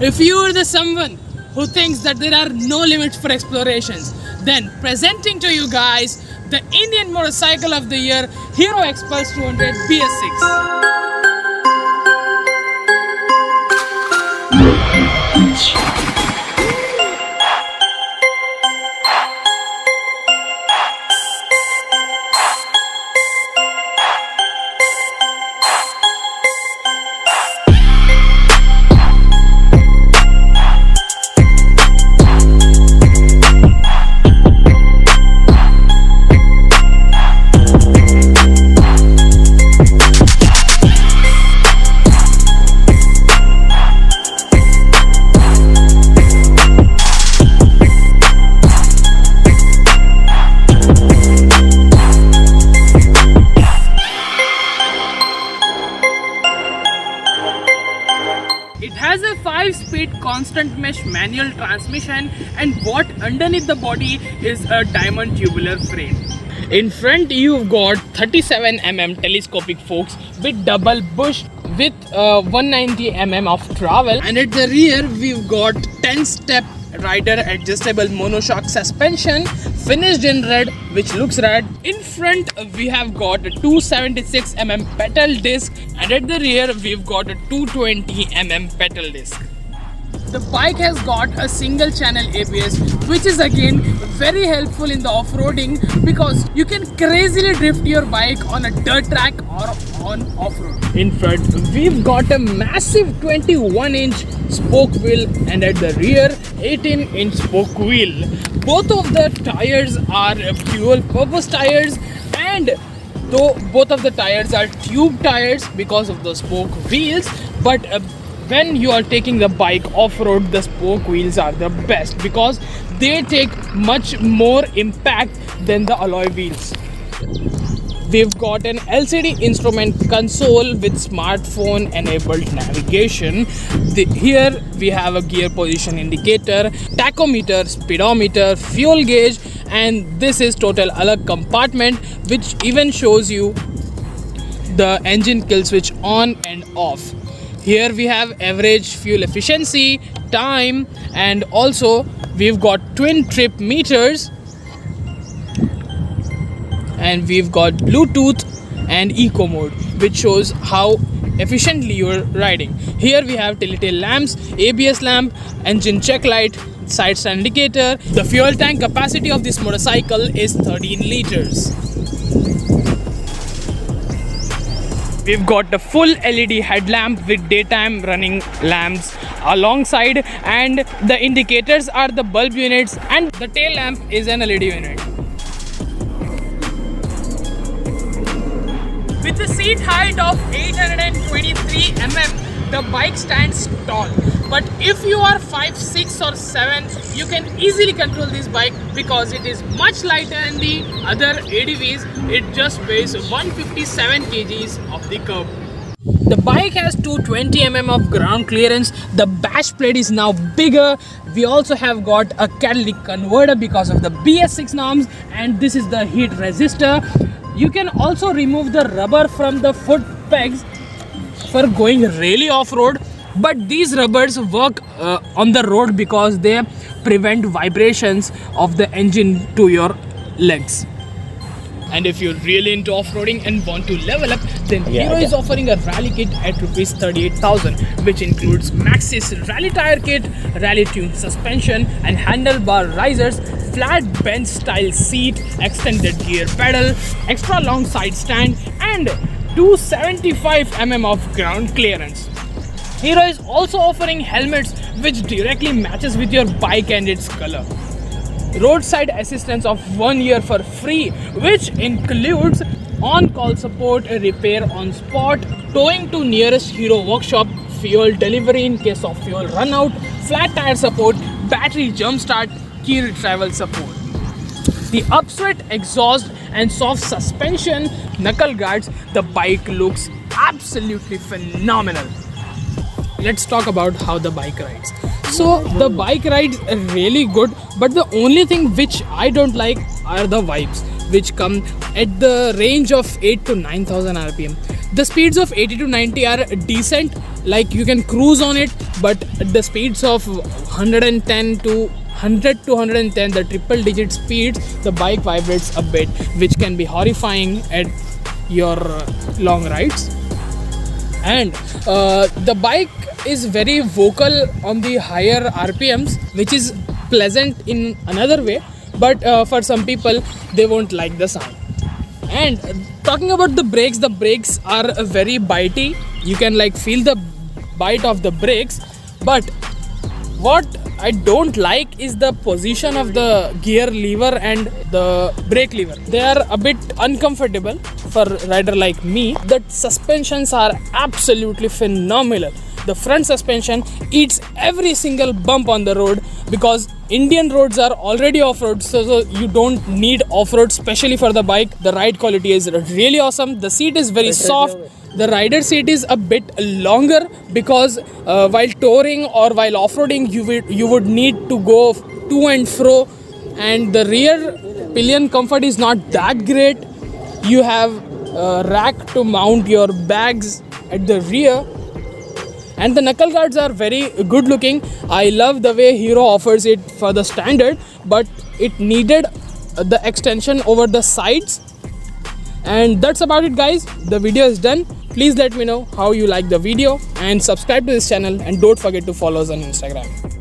If you are the someone who thinks that there are no limits for explorations, then presenting to you guys the Indian Motorcycle of the Year Hero Xpulse 200 BS6. It has a 5-speed constant mesh manual transmission, and what underneath the body is a diamond tubular frame. In front you've got 37mm telescopic forks with double bush with 190mm of travel, and at the rear we've got 10-step rider adjustable monoshock suspension finished in red, which looks rad. In front we have got a 276mm pedal disc, and at the rear we've got a 220mm pedal disc. The bike has got a single channel ABS, which is again very helpful in the off-roading because you can crazily drift your bike on a dirt track or on off-road. In front we've got a massive 21-inch spoke wheel, and at the rear 18-inch spoke wheel. Both of the tires are dual purpose tires, and though both of the tires are tube tires because of the spoke wheels, but when you are taking the bike off-road, the spoke wheels are the best because they take much more impact than the alloy wheels. We've got an LCD instrument console with smartphone enabled navigation. Here we have a gear position indicator, tachometer, speedometer, fuel gauge, and this is total alag compartment, which even shows you the engine kill switch on and off. Here we have average fuel efficiency, time, and also we've got twin trip meters, and we've got Bluetooth and eco mode, which shows how efficiently you're riding. Here we have telltale lamps, ABS lamp, engine check light, side stand indicator. The fuel tank capacity of this motorcycle is 13 liters. We've got the full LED headlamp with daytime running lamps alongside, and the indicators are the bulb units, and the tail lamp is an LED unit. With a seat height of 823 mm, the bike stands tall. But if you are 5, 6 or 7, you can easily control this bike because it is much lighter than the other ADVs. It just weighs 157 kgs of the curb. The bike has 220 mm of ground clearance. The bash plate is now bigger. We also have got a catalytic converter because of the BS6 norms, and this is the heat resistor. You can also remove the rubber from the foot pegs for going really off-road, but these rubbers work on the road because they prevent vibrations of the engine to your legs. And if you're really into off-roading and want to level up, then Hero is offering a rally kit at Rs 38,000, which includes Maxxis rally tire kit, rally tune suspension and handlebar risers, flat bench style seat, extended gear pedal, extra long side stand, and 275mm of ground clearance. Hero is also offering helmets which directly matches with your bike and its color. Roadside assistance of 1 year for free, which includes on-call support, repair on spot, towing to nearest Hero workshop, fuel delivery in case of fuel run out, flat tire support, battery jump start, key retrieval support. The upswept exhaust and soft suspension knuckle guards, the bike looks absolutely phenomenal. Let's talk about how the bike rides. So the bike rides are really good, but the only thing which I don't like are the vibes, which come at the range of 8 to 9,000 RPM. The speeds of 80 to 90 are decent, like you can cruise on it, but at the speeds of 110 to 100 to 110, the triple digit speeds, the bike vibrates a bit, which can be horrifying at your long rides. And the bike is very vocal on the higher RPMs, which is pleasant in another way, but for some people they won't like the sound. And talking about the brakes are very bitey. You can like feel the bite of the brakes, but what I don't like is the position of the gear lever and the brake lever. They are a bit uncomfortable for a rider like me. The suspensions are absolutely phenomenal. The front suspension eats every single bump on the road, because Indian roads are already off-road, so you don't need off-road specially for the bike. The ride quality is really awesome. The seat is very soft. The rider seat is a bit longer, because while touring or while off-roading you would need to go to and fro, and the rear pillion comfort is not that great. You have a rack to mount your bags at the rear, and the knuckle guards are very good looking. I love the way Hero offers it for the standard, but it needed the extension over the sides. And that's about it, guys. The video is done. Please let me know how you like the video and subscribe to this channel, and don't forget to follow us on Instagram.